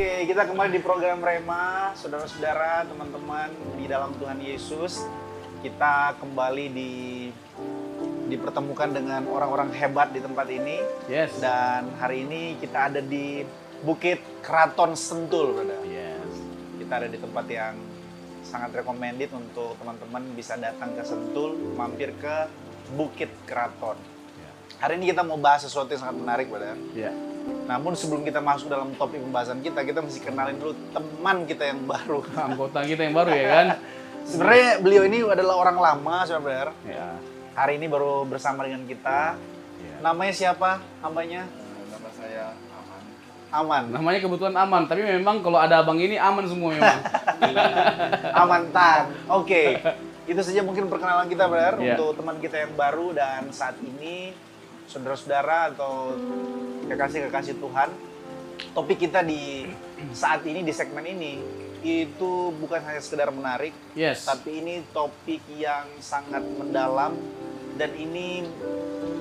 Oke, kita kembali di program Rema, saudara-saudara, teman-teman di dalam Tuhan Yesus. Kita kembali dipertemukan dengan orang-orang hebat di tempat ini. Yes. Dan hari ini kita ada di Bukit Keraton Sentul, Brother. Yes. Kita ada di tempat yang sangat recommended untuk teman-teman bisa datang ke Sentul, mampir ke Bukit Keraton. Hari ini kita mau bahas sesuatu yang sangat menarik, Brother. Yeah. Namun sebelum kita masuk dalam topik pembahasan kita mesti kenalin dulu teman kita yang baru. Anggota kita yang baru ya kan? Sebenarnya beliau ini adalah orang lama, saudara. Ya. Hari ini baru bersama dengan kita. Ya. Namanya siapa? Hambanya? Nama saya Aman. Aman. Namanya kebetulan Aman, tapi memang kalau ada abang ini aman semua memang. Aman Tan. Oke. Itu saja mungkin perkenalan kita, Brother, Ya. untuk teman kita yang baru dan saat ini saudara-saudara atau kekasih-kekasih Tuhan, topik kita di saat ini di segmen ini itu bukan hanya sekedar menarik, Yes. tapi ini topik yang sangat mendalam dan ini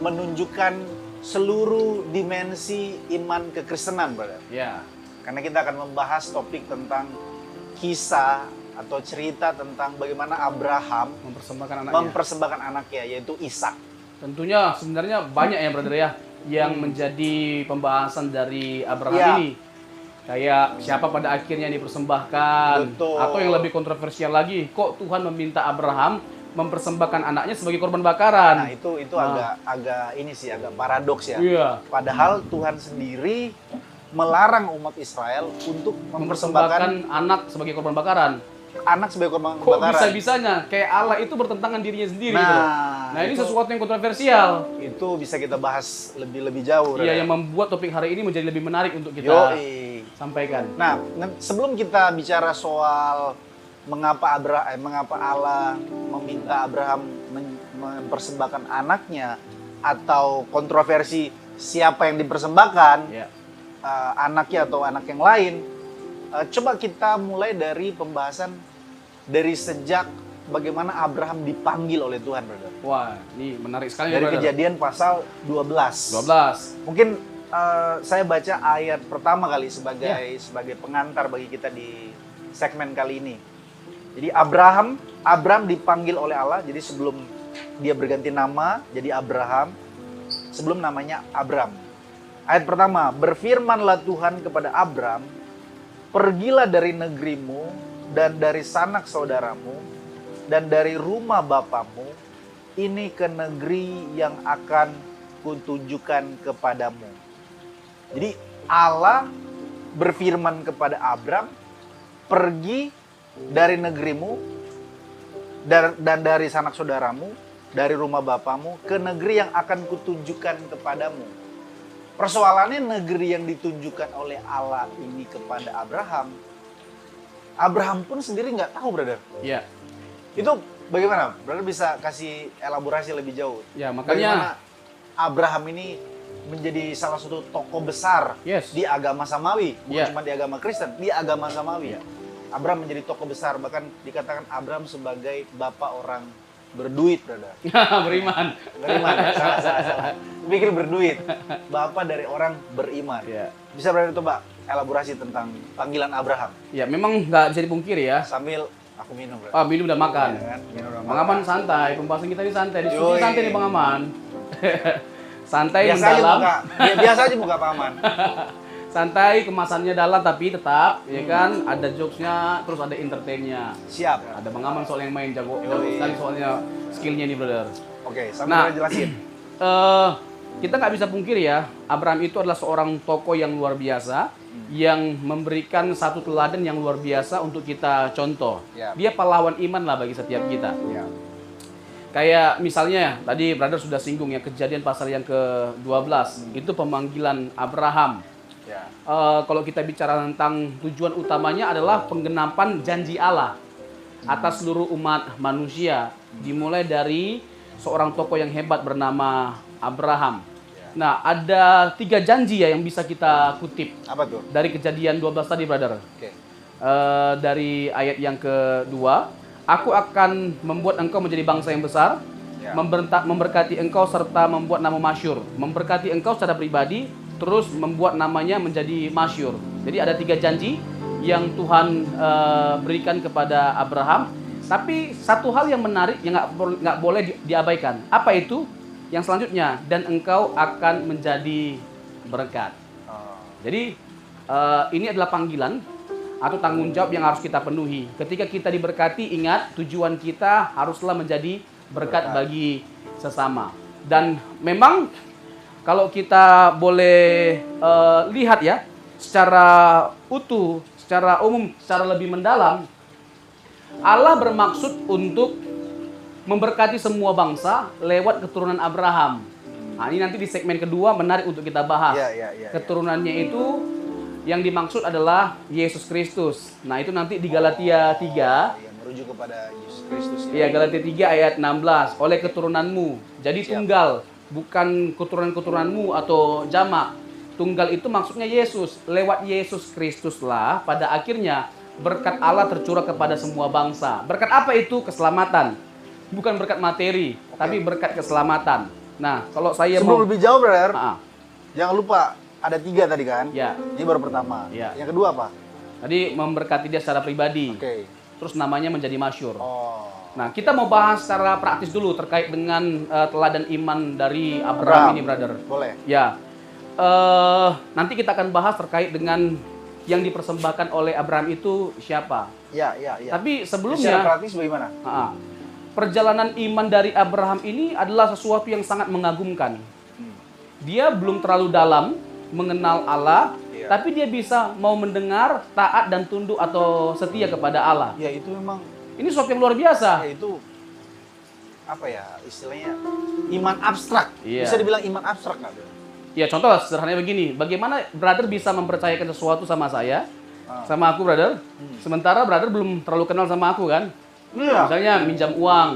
menunjukkan seluruh dimensi iman kekristenan, Brother. Ya. Karena kita akan membahas topik tentang kisah atau cerita tentang bagaimana Abraham mempersembahkan anaknya yaitu Ishak. Tentunya sebenarnya banyak ya brother ya yang menjadi pembahasan dari Abraham Ya. ini. Kayak siapa pada akhirnya yang dipersembahkan. Betul. Atau yang lebih kontroversial lagi, kok Tuhan meminta Abraham mempersembahkan anaknya sebagai korban bakaran. Nah, itu agak ini sih agak paradoks ya. Iya. Padahal Tuhan sendiri melarang umat Israel untuk mempersembahkan anak sebagai korban bakaran. anak sebagai korban Kok bakaran. bisa-bisanya kayak Allah itu bertentangan dirinya sendiri Nah, gitu loh. Nah, ini itu- sesuatu yang kontroversial. Itu bisa kita bahas lebih jauh. Iya, Brother. yang membuat topik hari ini menjadi lebih menarik untuk kita Yoi. sampaikan. Nah, sebelum kita bicara soal mengapa Allah meminta Abraham mempersembahkan anaknya atau kontroversi siapa yang dipersembahkan, Ya. anaknya atau anak yang lain, coba kita mulai dari pembahasan dari sejak bagaimana Abraham dipanggil oleh Tuhan, Brother. Wah, ini menarik sekali Dari ya, brother. Kejadian pasal 12. 12. Mungkin saya baca ayat pertama kali sebagai pengantar bagi kita di segmen kali ini. Jadi Abraham dipanggil oleh Allah. Jadi sebelum dia berganti nama jadi Abraham, sebelum namanya Abram. Ayat pertama, berfirmanlah Tuhan kepada Abram, pergilah dari negerimu dan dari sanak saudaramu dan dari rumah bapamu, ini ke negeri yang akan kutunjukkan kepadamu. Jadi Allah berfirman kepada Abram, pergi dari negerimu dan dari sanak saudaramu, dari rumah bapamu, ke negeri yang akan kutunjukkan kepadamu. Persoalannya negeri yang ditunjukkan oleh Allah ini kepada Abraham pun sendiri nggak tahu, Brother. Ya. Itu bagaimana? Brother bisa kasih elaborasi lebih jauh. Ya, Bagaimana makanya Abraham ini menjadi salah satu tokoh besar yes. di agama Samawi, bukan Ya. cuma di agama Kristen, di agama Samawi. Ya. Abraham menjadi tokoh besar, bahkan dikatakan Abraham sebagai bapak orang berduit, Brother. beriman. Beriman, ya? salah. Pikir berduit. Bapak dari orang beriman. Ya. Bisa Brother coba elaborasi tentang panggilan Abraham Ya, memang nggak bisa dipungkiri ya. sambil aku minum, Brother. Ah, minum udah makan. Ya kan? Minum udah Bang makan. Aman santai, pembahasan kita ini santai. Diskusi Yoi. santai nih Bang Aman. Santai Biasa aja mendalam. biasa aja buka paman. Santai, kemasannya dalam tapi tetap ya kan ada jokesnya, terus ada entertainnya. Siap. Ada Bang Aman soal yang main jago Yoi. sekali soalnya skillnya nih brother. Oke, sambil Nah. Brother jelasin. Kita nggak bisa pungkiri ya, Abraham itu adalah seorang tokoh yang luar biasa, yang memberikan satu teladan yang luar biasa untuk kita contoh. Ya. Dia pahlawan iman lah bagi setiap kita. Ya. Kayak misalnya, tadi brother sudah singgung ya, Kejadian pasal yang ke-12, itu pemanggilan Abraham. Ya. Kalau kita bicara tentang tujuan utamanya adalah penggenapan janji Allah atas seluruh umat manusia, dimulai dari seorang tokoh yang hebat bernama Abraham. Nah, ada 3 janji ya yang bisa kita kutip Apa tuh? dari Kejadian 12 tadi, brother. Oke. Dari ayat yang kedua, aku akan membuat engkau menjadi bangsa yang besar, Ya. memberkati engkau serta membuat nama masyhur, memberkati engkau secara pribadi, terus membuat namanya menjadi masyhur. Jadi ada 3 janji yang Tuhan berikan kepada Abraham. Tapi satu hal yang menarik yang nggak boleh diabaikan. Apa itu? Yang selanjutnya, dan engkau akan menjadi berkat. Jadi ini adalah panggilan atau tanggung jawab yang harus kita penuhi. Ketika kita diberkati, ingat tujuan kita haruslah menjadi berkat bagi sesama. Dan memang kalau kita boleh lihat ya, secara utuh, secara umum, secara lebih mendalam, Allah bermaksud untuk memberkati semua bangsa lewat keturunan Abraham. Nah, ini nanti di segmen kedua menarik untuk kita bahas. Keturunannya itu yang dimaksud adalah Yesus Kristus. Nah, itu nanti di Galatia 3. Yang merujuk kepada Yesus Kristus. Iya, Galatia 3 ayat 16. Oleh keturunanmu. Jadi tunggal, bukan keturunan-keturunanmu atau jamak. Tunggal itu maksudnya Yesus. Lewat Yesus Kristuslah pada akhirnya berkat Allah tercurah kepada semua bangsa. Berkat apa itu? Keselamatan. Bukan berkat materi, tapi berkat keselamatan. Nah, kalau saya Sebelum mau lebih jauh, brother, Maaf. jangan lupa ada 3 tadi kan? Ya. Ini baru pertama. Ya. Yang kedua apa? Tadi memberkati dia secara pribadi. Oke. Terus namanya menjadi masyhur. Oh. Nah, kita mau bahas secara praktis dulu terkait dengan teladan iman dari Abraham ini, brother. Boleh. Ya. Nanti kita akan bahas terkait dengan yang dipersembahkan oleh Abraham itu siapa. Ya. Tapi Secara sebelumnya, praktis bagaimana? perjalanan iman dari Abraham ini adalah sesuatu yang sangat mengagumkan. Dia belum terlalu dalam mengenal Allah, tapi dia bisa mau mendengar, taat dan tunduk atau setia kepada Allah. Ya, itu memang Ini sesuatu yang luar biasa. itu apa ya istilahnya iman abstrak. Iya. Bisa dibilang iman abstrak nggak? Ya, contoh sederhananya begini, bagaimana brother bisa mempercayakan sesuatu sama saya, sama aku, brother, sementara brother belum terlalu kenal sama aku kan? Iya. Misalnya minjam uang,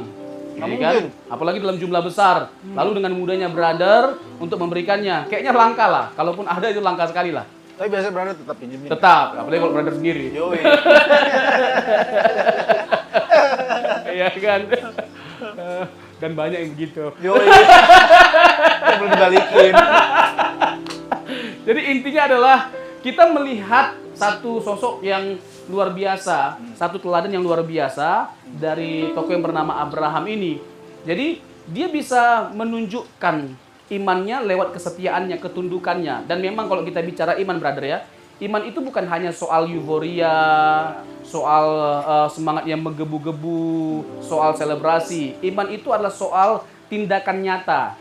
Nggak ya kan? mungkin. Apalagi dalam jumlah besar, lalu dengan mudahnya brother untuk memberikannya, kayaknya langka lah, kalaupun ada itu langka sekali lah. Tapi biasanya brother tetap pinjemin. Tetap, apalagi kalau brother sendiri. Yoi. Iya kan? Dan banyak yang begitu. Yoi. Yang belum dibalikin. Jadi intinya adalah kita melihat satu sosok yang luar biasa, satu teladan yang luar biasa dari tokoh yang bernama Abraham ini. Jadi dia bisa menunjukkan imannya lewat kesetiaannya, ketundukannya. Dan memang kalau kita bicara iman, brother ya, iman itu bukan hanya soal euforia, soal semangat yang menggebu-gebu, soal selebrasi. Iman itu adalah soal tindakan nyata.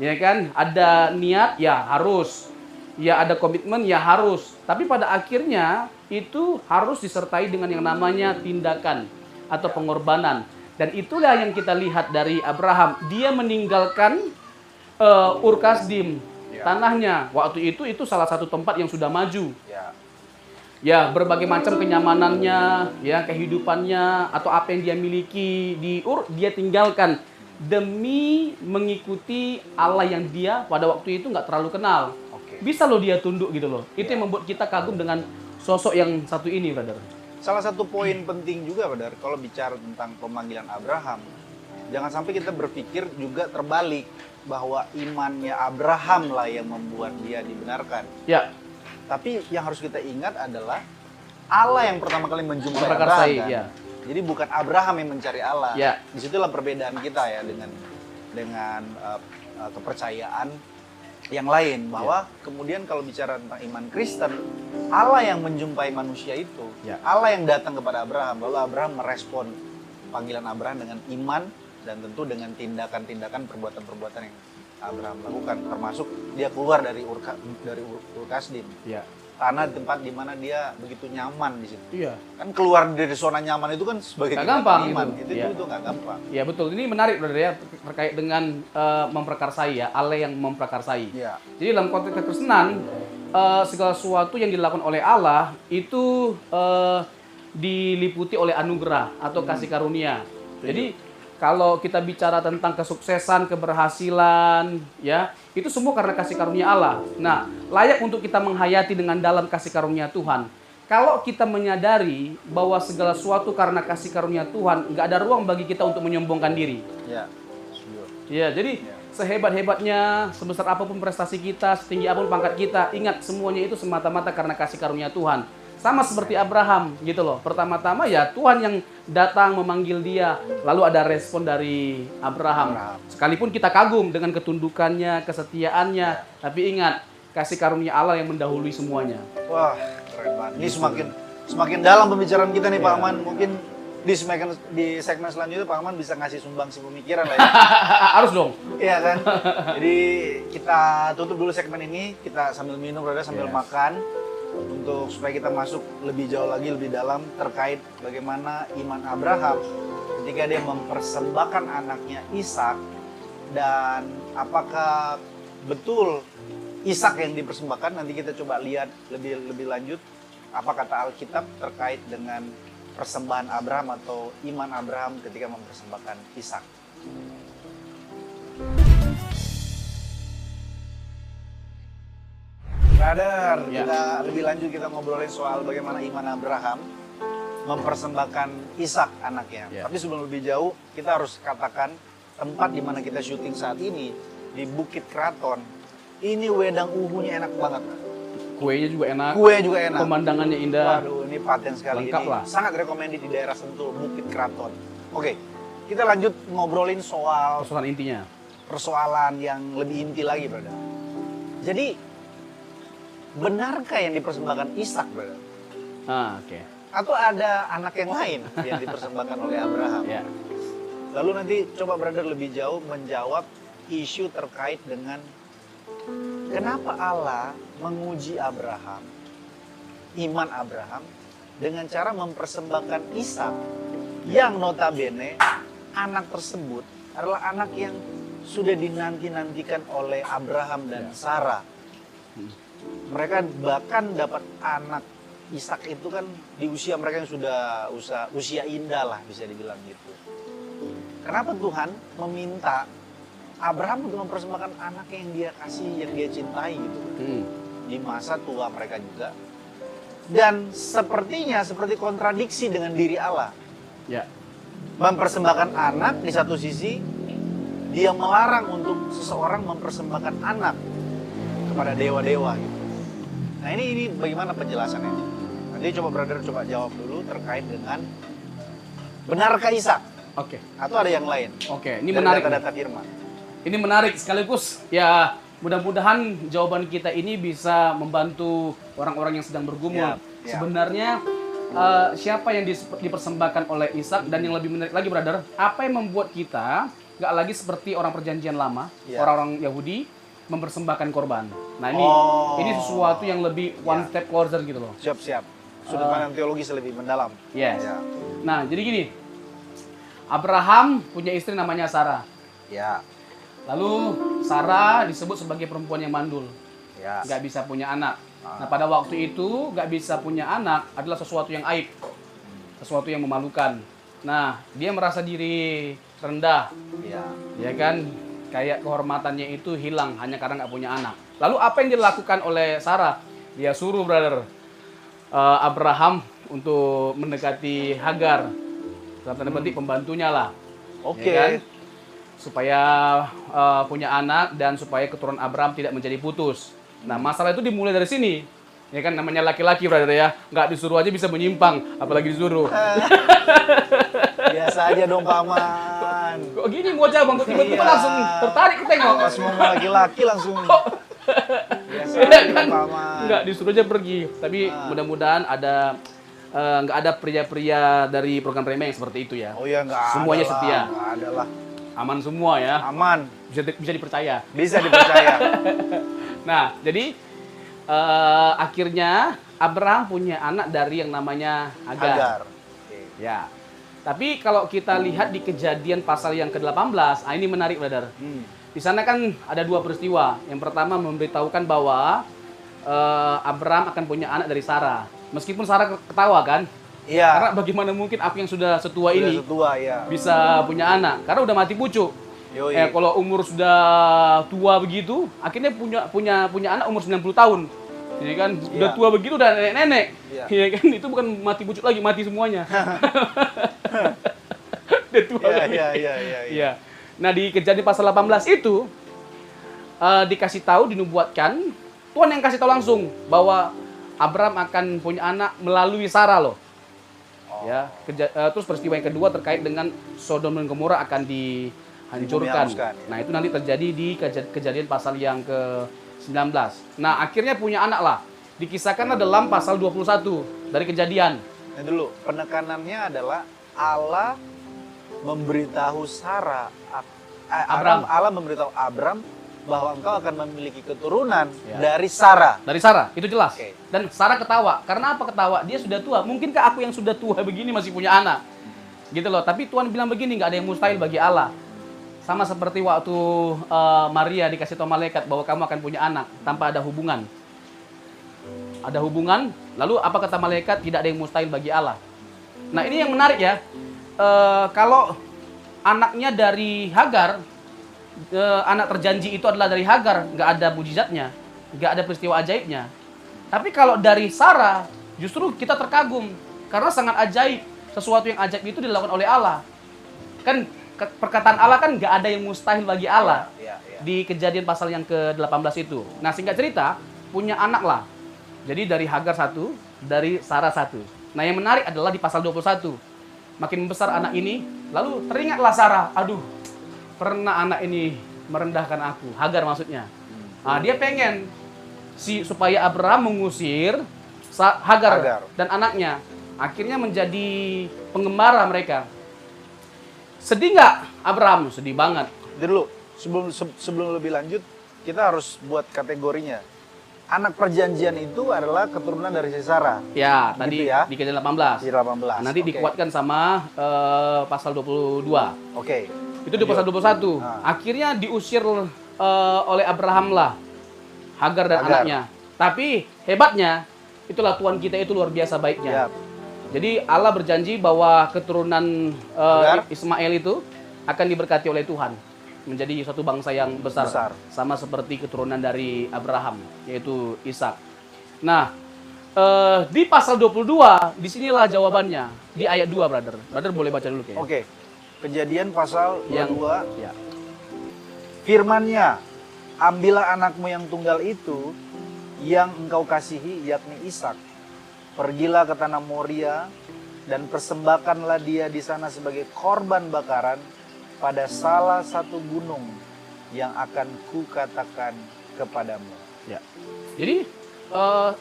Ya kan? Ada niat, ya harus. Ya ada komitmen, ya harus. Tapi pada akhirnya itu harus disertai dengan yang namanya tindakan atau pengorbanan. Dan itulah yang kita lihat dari Abraham. Dia meninggalkan Ur Kasdim, tanahnya. Waktu itu salah satu tempat yang sudah maju. Ya, berbagai macam kenyamanannya, ya kehidupannya atau apa yang dia miliki di Ur, dia tinggalkan demi mengikuti Allah yang dia pada waktu itu nggak terlalu kenal. Bisa loh dia tunduk gitu loh. Itu yang membuat kita kagum dengan sosok yang satu ini, brother. Salah satu poin penting juga, brother, kalau bicara tentang pemanggilan Abraham, jangan sampai kita berpikir juga terbalik bahwa imannya Abraham lah yang membuat dia dibenarkan. Ya. Tapi yang harus kita ingat adalah Allah yang pertama kali menjumpai Memprakarsai, Abraham. Kan? ya. Jadi bukan Abraham yang mencari Allah. Ya. Disitulah perbedaan kita ya dengan kepercayaan yang lain, bahwa kemudian kalau bicara tentang iman Kristen, Allah yang menjumpai manusia itu, Allah yang datang kepada Abraham, lalu Abraham merespon panggilan Abraham dengan iman dan tentu dengan tindakan-tindakan, perbuatan-perbuatan yang Abraham lakukan, termasuk dia keluar dari Ur Kasdim, tanah tempat di mana dia begitu nyaman di situ. Iya. Kan keluar dari zona nyaman itu kan sebagai Gak gampang iman, itu. itu nggak gampang. Ya betul, ini menarik brother ya, terkait dengan memprakarsai ya, Allah yang memprakarsai. Iya. Jadi dalam konteks kekristenan, segala sesuatu yang dilakukan oleh Allah itu diliputi oleh anugerah atau kasih karunia. Jadi kalau kita bicara tentang kesuksesan, keberhasilan, ya itu semua karena kasih karunia Allah. Nah, layak untuk kita menghayati dengan dalam kasih karunia Tuhan. Kalau kita menyadari bahwa segala sesuatu karena kasih karunia Tuhan, nggak ada ruang bagi kita untuk menyombongkan diri. Ya. Ya, jadi sehebat-hebatnya, sebesar apapun prestasi kita, setinggi apapun pangkat kita, ingat semuanya itu semata-mata karena kasih karunia Tuhan. Sama seperti Abraham gitu loh. Pertama-tama ya Tuhan yang datang memanggil dia, lalu ada respon dari Abraham. Sekalipun kita kagum dengan ketundukannya, kesetiaannya, tapi ingat kasih karunia Allah yang mendahului semuanya. Wah, keren banget. Ini semakin dalam pembicaraan kita nih Pak Aman. Mungkin di segmen selanjutnya Pak Aman bisa ngasih sumbangsi pemikiran lah ya. Harus dong. Iya kan? Jadi kita tutup dulu segmen ini, kita sambil minum, brother, sambil makan. Untuk supaya kita masuk lebih jauh lagi, lebih dalam terkait bagaimana iman Abraham ketika dia mempersembahkan anaknya Ishak, dan apakah betul Ishak yang dipersembahkan. Nanti kita coba lihat lebih lanjut apa kata Alkitab terkait dengan persembahan Abraham atau iman Abraham ketika mempersembahkan Ishak. Brother, kita lebih lanjut kita ngobrolin soal bagaimana iman Abraham mempersembahkan Ishak anaknya. Tapi sebelum lebih jauh, kita harus katakan tempat di mana kita syuting saat ini di Bukit Keraton. Ini wedang uhunya enak banget. Kuenya juga enak. Kue juga enak. Pemandangannya indah. Waduh, ini paten sekali. Lengkap ini lah. Sangat recommended di daerah Sentul, Bukit Keraton. Oke, kita lanjut ngobrolin soal Persoalan intinya. persoalan yang lebih inti lagi, brother. Jadi, benarkah yang dipersembahkan Ishak, brother? Oke. Atau ada anak yang lain yang dipersembahkan oleh Abraham? Ya. Lalu nanti coba brother lebih jauh menjawab isu terkait dengan kenapa Allah menguji Abraham, iman Abraham, dengan cara mempersembahkan Ishak yang notabene anak tersebut adalah anak yang sudah dinanti-nantikan oleh Abraham dan Sarah. Mereka bahkan dapat anak Ishak itu kan di usia mereka yang sudah usia indah lah, bisa dibilang gitu. Kenapa Tuhan meminta Abraham untuk mempersembahkan anak yang dia kasih, yang dia cintai gitu. Di masa tua mereka juga. Dan sepertinya seperti kontradiksi dengan diri Allah. Ya. Mempersembahkan anak di satu sisi, dia melarang untuk seseorang mempersembahkan anak kepada dewa-dewa gitu. Nah ini bagaimana penjelasannya? Nanti coba brother coba jawab dulu terkait dengan benarkah Ishak? Oke. Atau ada yang lain? Oke, ini Dari menarik. data-data firman. Ini menarik sekaligus ya, mudah-mudahan jawaban kita ini bisa membantu orang-orang yang sedang bergumul. Ya. Sebenarnya siapa yang dipersembahkan oleh Ishak, dan yang lebih menarik lagi brother, apa yang membuat kita nggak lagi seperti orang perjanjian lama, orang-orang Yahudi mempersembahkan korban. Nah ini sesuatu yang lebih one step closer gitu loh. Siap-siap. Sudut pandang teologis lebih mendalam. Yes. Ya. Nah jadi gini, Abraham punya istri namanya Sarah. Ya. Lalu Sarah disebut sebagai perempuan yang mandul, Ya. nggak bisa punya anak. Nah pada waktu itu nggak bisa punya anak adalah sesuatu yang aib, sesuatu yang memalukan. Nah dia merasa diri rendah, Ya. ya kan, kayak kehormatannya itu hilang hanya karena nggak punya anak. Lalu apa yang dilakukan oleh Sarah? Dia suruh brother Abraham untuk mendekati Hagar, dalam tanda petik pembantunya lah. Oke. Ya kan? Supaya punya anak dan supaya keturunan Abraham tidak menjadi putus. Nah masalah itu dimulai dari sini, ya kan, namanya laki-laki brother ya, nggak disuruh aja bisa menyimpang, apalagi disuruh. Biasa aja dong Paman. Kok gini mau bang, kok tiba-tiba Iya. langsung tertarik ke tengok. Pas ngomong laki-laki langsung. Biasa Iya aja kan? dong Paman. Nggak disuruh aja pergi. Tapi mudah-mudahan nggak ada pria-pria dari program Rema yang seperti itu ya. Oh ya nggak ada. Semuanya lah, setia. Nggak ada lah. Aman semua ya. Aman. Bisa dipercaya. Bisa dipercaya. Nah, jadi akhirnya Abraham punya anak dari yang namanya Hagar. Hagar. Oke. Ya. Tapi kalau kita lihat di Kejadian pasal yang ke-18, ini menarik brother. Di sana kan ada dua peristiwa. Yang pertama memberitahukan bahwa Abraham akan punya anak dari Sarah. Meskipun Sarah ketawa kan? Iya. Karena bagaimana mungkin aku yang sudah setua Sudah ini setua ya. bisa punya anak? Karena udah mati pucuk. Yoi. Kalau umur sudah tua begitu, akhirnya punya anak umur 90 tahun. Jadi kan udah tua begitu, udah nenek-nenek. Iya. Ya kan, itu bukan mati pucuk lagi, mati semuanya. Udah tua lagi. Iya. Iya. Nah, di Kejadian pasal 18 itu dikasih tahu, dinubuatkan, Tuhan yang kasih tahu langsung bahwa Abraham akan punya anak melalui Sarah loh. Ya, terus peristiwa yang kedua terkait dengan Sodom dan Gomora akan dihancurkan. Dihanguskan, ya. Nah, itu nanti terjadi di kejadian pasal yang ke-19. Nah, akhirnya punya anak lah. Dikisahkanlah dalam pasal 21 dari kejadian. Nah dulu, penekanannya adalah Allah memberitahu Sarah, Allah memberitahu Abram bahwa engkau akan memiliki keturunan dari Sarah. Dari Sarah, itu jelas. Oke. Dan Sarah ketawa. Karena apa ketawa? Dia sudah tua. Mungkinkah aku yang sudah tua begini masih punya anak? Gitu loh. Tapi Tuhan bilang begini, nggak ada yang mustahil bagi Allah. Sama seperti waktu Maria dikasih tahu malaikat bahwa kamu akan punya anak tanpa ada hubungan. Ada hubungan, lalu apa kata malaikat? Tidak ada yang mustahil bagi Allah. Nah ini yang menarik ya. Kalau anaknya dari Hagar, anak terjanji itu adalah dari Hagar, nggak ada mujizatnya, nggak ada peristiwa ajaibnya. Tapi kalau dari Sarah, justru kita terkagum karena sangat ajaib. Sesuatu yang ajaib itu dilakukan oleh Allah. Kan perkataan Allah kan nggak ada yang mustahil bagi Allah. Di kejadian pasal yang ke-18 itu. Nah singkat cerita, punya anak lah. Jadi dari Hagar satu, dari Sarah satu. Nah yang menarik adalah di pasal 21. Makin besar anak ini, lalu teringatlah Sarah, aduh, pernah anak ini merendahkan aku. Hagar maksudnya. Nah, dia pengen supaya Abraham mengusir Hagar dan anaknya. Akhirnya menjadi pengembara mereka. Sedih nggak Abraham? Sedih banget. Jadi dulu, sebelum lebih lanjut, kita harus buat kategorinya. Anak perjanjian itu adalah keturunan dari si Sarah. Ya, tadi ya? di kejadian 18. Di 18. Nanti dikuatkan sama pasal 22. Oke. Itu di pasal 21. Akhirnya diusir oleh Abraham lah Hagar dan anaknya. Tapi hebatnya, itulah Tuhan kita itu luar biasa baiknya. Jadi Allah berjanji bahwa keturunan Ismail itu akan diberkati oleh Tuhan. Menjadi suatu bangsa yang besar. Sama seperti keturunan dari Abraham, yaitu Ishak. Nah, di pasal 22, disinilah jawabannya. Di ayat 2, brother. Brother boleh baca dulu kayaknya. Oke. Kejadian pasal 22. Ya. Firman-Nya, ambillah anakmu yang tunggal itu, yang engkau kasihi, yakni Ishak. Pergilah ke tanah Moria, dan persembahkanlah dia di sana sebagai korban bakaran, pada salah satu gunung yang akan kukatakan kepadamu. Ya. Jadi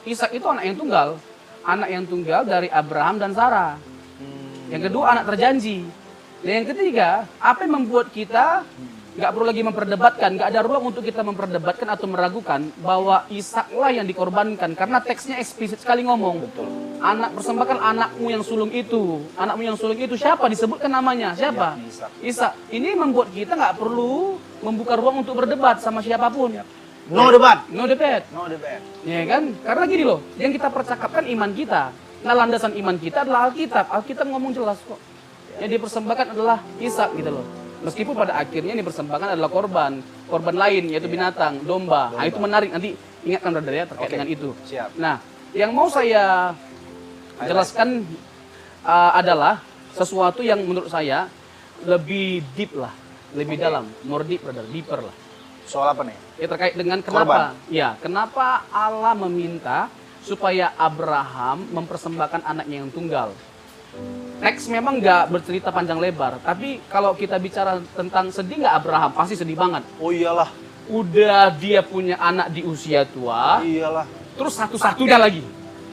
Ishak itu anak yang tunggal dari Abraham dan Sarah. Yang kedua anak terjanji. Dan yang ketiga, apa yang membuat kita nggak perlu lagi memperdebatkan, nggak ada ruang untuk kita memperdebatkan atau meragukan bahwa Ishaklah yang dikorbankan, karena teksnya eksplisit sekali ngomong. Betul. Anak persembahkan anakmu yang sulung itu. Anakmu yang sulung itu siapa? Disebutkan namanya. Siapa? Ishak. Ini membuat kita nggak perlu membuka ruang untuk berdebat sama siapapun. No debat. No debate. No debat. Ya kan? Karena gini loh, yang kita percakapkan iman kita. Nah, landasan iman kita adalah Alkitab. Alkitab ngomong jelas kok. Yang dipersembahkan adalah Ishak gitu loh. Meskipun pada akhirnya yang dipersembahkan adalah korban lain, yaitu binatang, domba. Nah, itu menarik, nanti ingatkan brother ya terkait dengan itu. Siap. Nah, yang mau saya jelaskan adalah sesuatu yang menurut saya lebih deep lah, lebih dalam, more deep brother, deeper lah. Soal apa nih? Ya terkait dengan kenapa? Ya, kenapa Allah meminta supaya Abraham mempersembahkan anaknya yang tunggal? Teks memang nggak bercerita panjang lebar, tapi kalau kita bicara tentang sedih nggak Abraham, pasti sedih banget. Oh iyalah. Udah dia punya anak di usia tua, Iyalah. terus satu-satunya lagi.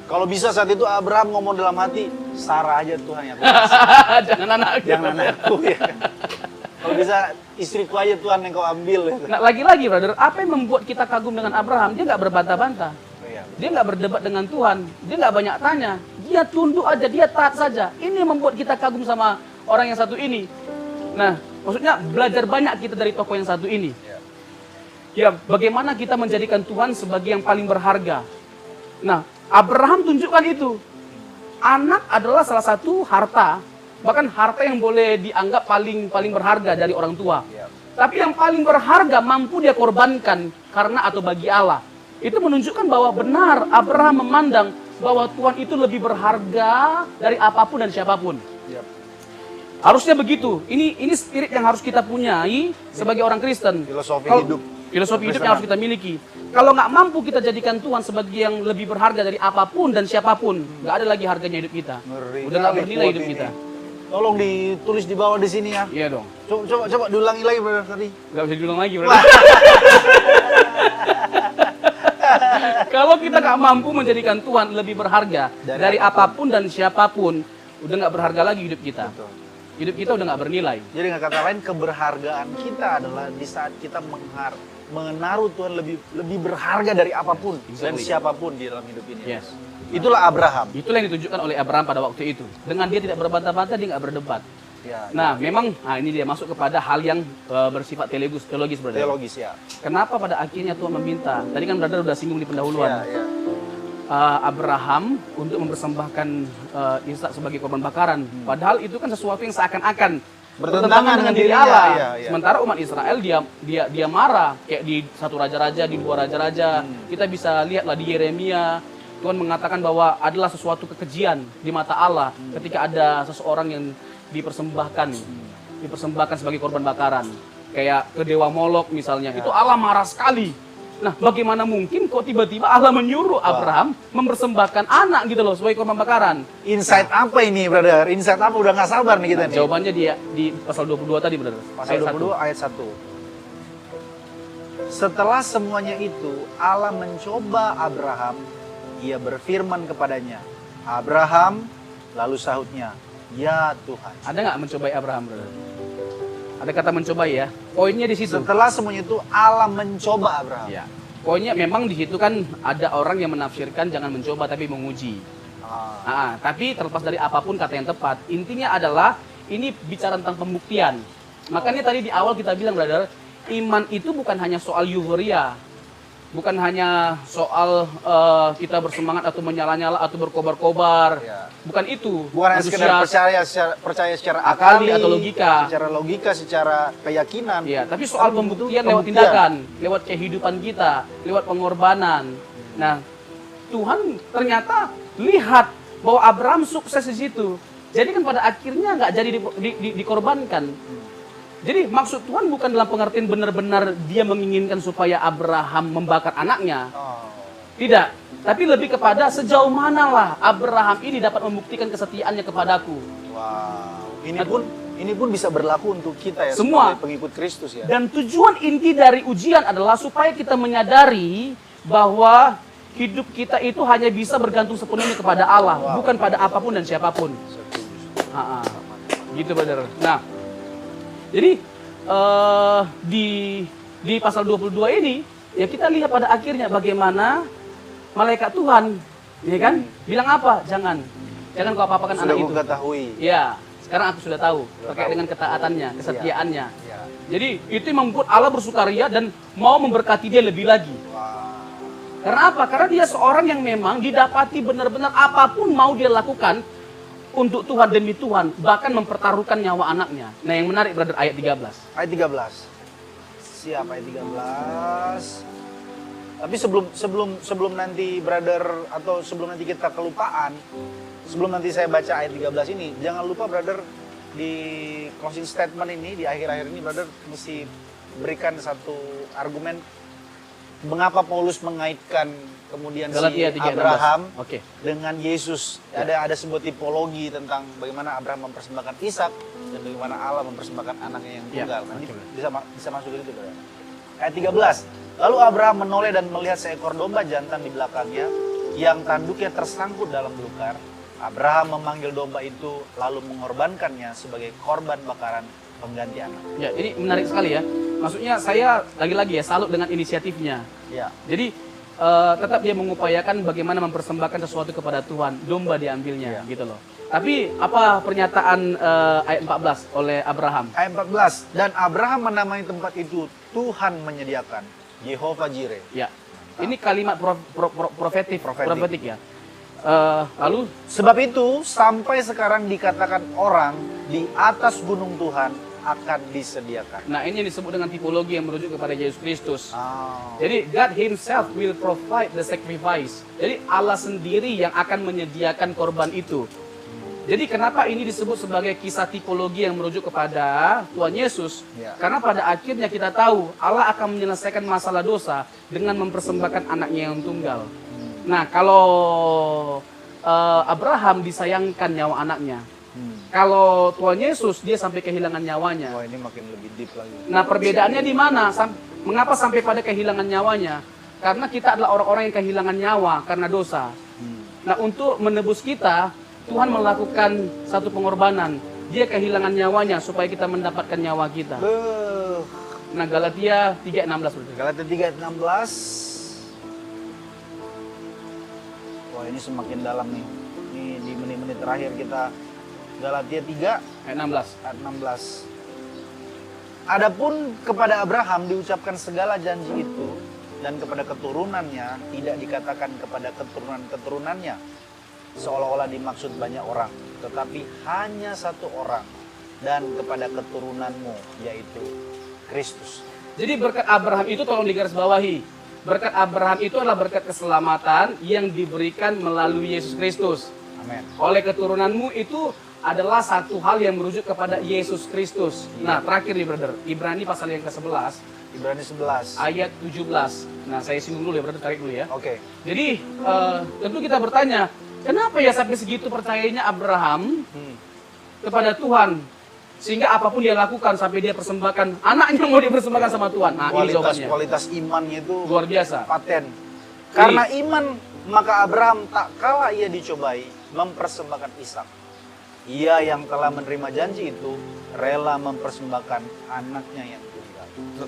Kalau bisa saat itu Abraham ngomong dalam hati, Sarah aja Tuhan yang Jangan anak. jangan anakku ya. Kalau bisa istriku aja Tuhan yang kau ambil. Nah, lagi-lagi brother, apa yang membuat kita kagum dengan Abraham? Dia nggak berbantah-bantah. Dia nggak berdebat dengan Tuhan, dia nggak banyak tanya, dia tunduk aja, dia taat saja. Ini yang membuat kita kagum sama orang yang satu ini. Nah, maksudnya belajar banyak kita dari tokoh yang satu ini. Ya, bagaimana kita menjadikan Tuhan sebagai yang paling berharga. Nah, Abraham tunjukkan itu. Anak adalah salah satu harta, bahkan harta yang boleh dianggap paling berharga dari orang tua. Tapi yang paling berharga mampu dia korbankan karena atau bagi Allah. Itu menunjukkan bahwa benar Abraham memandang bahwa Tuhan itu lebih berharga dari apapun dan siapapun. Harusnya begitu. Ini spirit yang harus kita punyai sebagai orang Kristen. Filosofi hidup. Filosofi hidup yang harus kita miliki. Kalau nggak mampu kita jadikan Tuhan sebagai yang lebih berharga dari apapun dan siapapun, nggak ada lagi harganya hidup kita. Ngeri Udah nggak kali bernilai quote hidup ini. kita. Tolong ditulis di bawah di sini ya. Iya dong. Coba diulangi lagi brother tadi. Nggak bisa diulang lagi, Bro. Kalau kita nggak mampu menjadikan Tuhan lebih berharga dari apapun dan siapapun, udah nggak berharga lagi hidup kita. Betul. Hidup kita udah nggak bernilai. Jadi dengan kata lain keberhargaan kita adalah di saat kita menaruh Tuhan lebih berharga dari apapun dan Exactly. siapapun di dalam hidup ini. Yes. Itulah Abraham. Itulah yang ditunjukkan oleh Abraham pada waktu itu. Dengan dia tidak berbantah-bantah, dia nggak berdebat. Ya, Nah, memang ini dia masuk kepada hal yang bersifat teologis, brother. teologis ya. Kenapa pada akhirnya Tuhan meminta? Tadi kan brother udah singgung di pendahuluan. Ya, ya. Abraham untuk mempersembahkan Ishak sebagai korban bakaran. Padahal itu kan sesuatu yang seakan-akan bertentangan dengan diri dirinya, Allah. iya, iya. Sementara umat Israel dia marah kayak di satu raja-raja, di dua raja-raja. Kita bisa lihatlah di Yeremia, Tuhan mengatakan bahwa adalah sesuatu kekejian di mata Allah ketika ada seseorang yang dipersembahkan sebagai korban bakaran. Kayak ke dewa Molok misalnya. Itu Allah marah sekali. Nah, bagaimana mungkin kok tiba-tiba Allah menyuruh Abraham mempersembahkan anak gitu loh sebagai korban bakaran? Insight apa ini, brother? Insight apa? Udah nggak sabar nih kita nih. Jawabannya dia di pasal 22 tadi, brother. Pasal Ayat 22 ayat 1. Setelah semuanya itu, Allah mencoba Abraham. Ia berfirman kepadanya, Abraham, lalu sahutnya, ya Tuhan. Ada nggak mencobai Abraham, brother? Ada kata mencobai ya. Poinnya di situ. Setelah semuanya itu, Allah mencoba Abraham. Ya. Poinnya memang di situ kan ada orang yang menafsirkan jangan mencoba tapi menguji. Tapi terlepas dari apapun kata yang tepat, intinya adalah ini bicara tentang pembuktian. Makanya tadi di awal kita bilang, brother, iman itu bukan hanya soal euforia. Bukan hanya soal kita bersemangat atau menyala-nyala atau berkobar-kobar. Ya. Bukan itu. Bukan hanya sekedar percaya secara akali, atau logika. secara logika, secara keyakinan. Ya, tapi soal pembuktian lewat tindakan, lewat kehidupan kita, lewat pengorbanan. Nah, Tuhan ternyata lihat bahwa Abraham sukses di situ. Jadi kan pada akhirnya nggak jadi dikorbankan. Jadi maksud Tuhan bukan dalam pengertian benar-benar dia menginginkan supaya Abraham membakar anaknya. Oh. Tidak. Tapi lebih kepada sejauh manalah Abraham ini dapat membuktikan kesetiaannya kepadaku. Wow. Ini pun bisa berlaku untuk kita ya, Semua. sebagai pengikut Kristus ya. Dan tujuan inti dari ujian adalah supaya kita menyadari bahwa hidup kita itu hanya bisa bergantung sepenuhnya kepada Allah, bukan pada apapun dan siapapun. Gitu, brother. Nah, jadi di pasal 22 ini ya kita lihat pada akhirnya bagaimana malaikat Tuhan, ya kan, bilang apa? Jangan kau apa-apakan Sudah anak itu. ketahui. Ya, sekarang aku sudah tahu terkait dengan ketaatannya, kesetiaannya. Ya. Jadi itu yang membuat Allah bersukaria dan mau memberkati dia lebih lagi. Wow. Karena apa? Karena dia seorang yang memang didapati benar-benar apapun mau dia lakukan untuk Tuhan demi Tuhan, bahkan mempertaruhkan nyawa anaknya. Nah, yang menarik, brother, ayat 13. Ayat 13. Siap, ayat 13. Tapi sebelum nanti brother atau sebelum nanti kita kelupaan, sebelum nanti saya baca ayat 13 ini, jangan lupa brother di closing statement ini, di akhir-akhir ini brother mesti berikan satu argumen mengapa Paulus mengaitkan kemudian Galatia si 3:16. Abraham Oke. dengan Yesus. Ada sebuah tipologi tentang bagaimana Abraham mempersembahkan Ishak dan bagaimana Allah mempersembahkan anaknya yang tunggal. Nanti bisa masuk ke situ, brother. Ayat 13. Lalu Abraham menoleh dan melihat seekor domba jantan di belakangnya yang tanduknya tersangkut dalam belukar. Abraham memanggil domba itu lalu mengorbankannya sebagai korban bakaran pengganti anak. Ya, ini menarik sekali ya. Maksudnya saya lagi-lagi ya salut dengan inisiatifnya. Ya. Jadi tetap dia mengupayakan bagaimana mempersembahkan sesuatu kepada Tuhan. Domba diambilnya, gitu loh. Tapi apa pernyataan ayat 14 oleh Abraham? Ayat 14. Dan Abraham menamai tempat itu Tuhan menyediakan. Jehovah Jireh. Ya. Ini kalimat profetik ya. Lalu Sebab itu sampai sekarang dikatakan orang di atas gunung Tuhan akan disediakan. nah ini yang disebut dengan tipologi yang merujuk kepada Yesus Kristus. Oh. Jadi God Himself will provide the sacrifice. Jadi Allah sendiri yang akan menyediakan korban itu. Jadi kenapa ini disebut sebagai kisah tipologi yang merujuk kepada Tuhan Yesus? Ya. Karena pada akhirnya kita tahu Allah akan menyelesaikan masalah dosa dengan mempersembahkan anaknya yang tunggal. Nah, kalau Abraham disayangkan nyawa anaknya, kalau Tuhan Yesus dia sampai kehilangan nyawanya. Wah, ini makin lebih deep lagi. Nah, perbedaannya di mana? Mengapa sampai pada kehilangan nyawanya? Karena kita adalah orang-orang yang kehilangan nyawa karena dosa. Nah, untuk menebus kita, Tuhan melakukan satu pengorbanan. Dia kehilangan nyawanya supaya kita mendapatkan nyawa kita. Nah, Galatia 3:16 berarti. Galatia 3:16. Wah, ini semakin dalam nih. Ini di menit-menit terakhir kita Galatia 3:16. 16. Adapun kepada Abraham diucapkan segala janji itu, dan kepada keturunannya tidak dikatakan kepada keturunan-keturunannya, seolah-olah dimaksud banyak orang, tetapi hanya satu orang, dan kepada keturunanmu, yaitu Kristus. Jadi berkat Abraham itu tolong digarisbawahi. Berkat Abraham itu adalah berkat keselamatan yang diberikan melalui Yesus Kristus. Amin. Oleh keturunanmu itu adalah satu hal yang merujuk kepada Yesus Kristus. Nah, terakhir nih brother, Ibrani pasal yang ke-11, Ibrani 11. ayat 17. Nah, saya singgung dulu ya brother, tarik dulu ya. Oke. Jadi, tentu kita bertanya, kenapa ya sampai segitu percayanya Abraham kepada Tuhan? Sehingga apapun dia lakukan sampai dia persembahkan anaknya mau dipersembahkan sama Tuhan. Nah, ini jawabannya. Kualitas imannya itu Luar biasa. paten. Karena iman, maka Abraham tak kala ia dicobai mempersembahkan Ishak. Ia yang telah menerima janji itu rela mempersembahkan anaknya yang tunggal.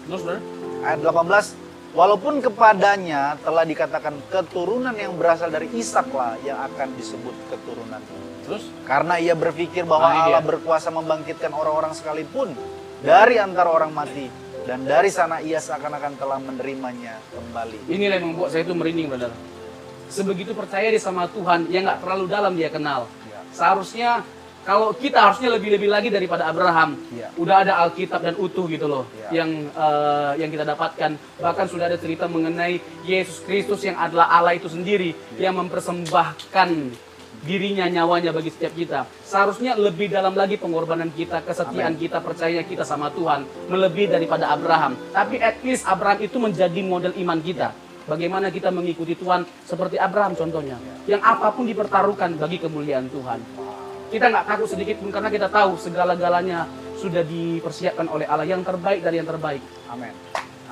Terus brother? Ayat 18, walaupun kepadanya telah dikatakan keturunan yang berasal dari Ishaklah yang akan disebut keturunan. Terus? Karena ia berpikir bahwa Nah, ini Allah dia. berkuasa membangkitkan orang-orang sekalipun dari antara orang mati, dan dari sana ia seakan-akan telah menerimanya kembali. Inilah yang membuat saya itu merinding brother. Sebegitu percaya dia sama Tuhan yang nggak terlalu dalam dia kenal. Ya. Seharusnya kalau kita harusnya lebih-lebih lagi daripada Abraham. Ya. Udah ada Alkitab dan utuh gitu loh Ya. yang kita dapatkan. Bahkan sudah ada cerita mengenai Yesus Kristus yang adalah Allah itu sendiri yang mempersembahkan dirinya, nyawanya bagi setiap kita. Seharusnya lebih dalam lagi pengorbanan kita, kesetiaan kita, percaya kita sama Tuhan melebihi daripada Abraham. Tapi at least Abraham itu menjadi model iman kita. Bagaimana kita mengikuti Tuhan seperti Abraham contohnya, yang apapun dipertaruhkan bagi kemuliaan Tuhan. Kita nggak takut sedikit pun karena kita tahu segala-galanya sudah dipersiapkan oleh Allah yang terbaik dari yang terbaik. Amin.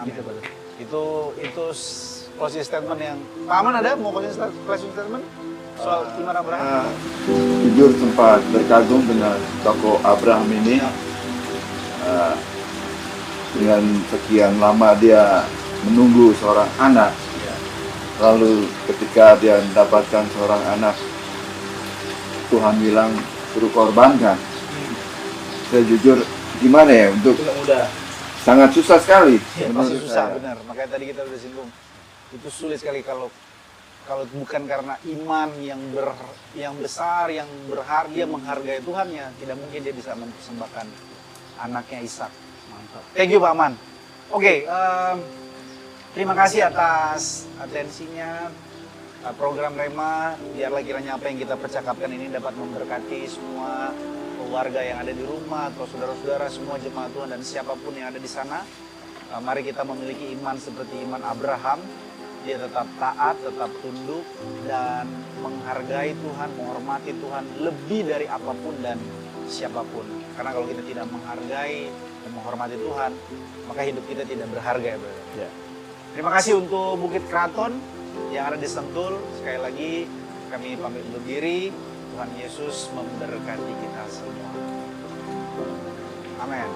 Amin. Gitu, brother. Itu closing statement yang Pak Aman ada mau closing statement soal iman Abraham? Jujur sempat terkagum dengan tokoh Abraham ini. Dengan sekian lama dia menunggu seorang anak. Lalu ketika dia mendapatkan seorang anak, Tuhan bilang suruh korbankan. Saya jujur gimana ya untuk Mudah-mudah. sangat susah sekali. Pasti menurut susah, saya. benar. Makanya tadi kita udah singgung. Itu sulit sekali kalau bukan karena iman yang besar, yang berharga, menghargai Tuhannya, tidak mungkin dia bisa mempersembahkan anaknya Ishak. Mantap. Thank you Pak Aman. Oke, terima kasih atas atensinya. Program Rema, biarlah kiranya apa yang kita percakapkan ini dapat memberkati semua keluarga yang ada di rumah atau saudara-saudara semua jemaat Tuhan dan siapapun yang ada di sana. Mari kita memiliki iman seperti iman Abraham. Dia tetap taat, tetap tunduk dan menghargai Tuhan, menghormati Tuhan lebih dari apapun dan siapapun. Karena kalau kita tidak menghargai dan menghormati Tuhan, maka hidup kita tidak berharga ya, brother. Ya. Terima kasih untuk Bukit Keraton yang ada di Sentul. Sekali lagi kami pamit undur diri. Tuhan Yesus memberkati kita semua. Amin.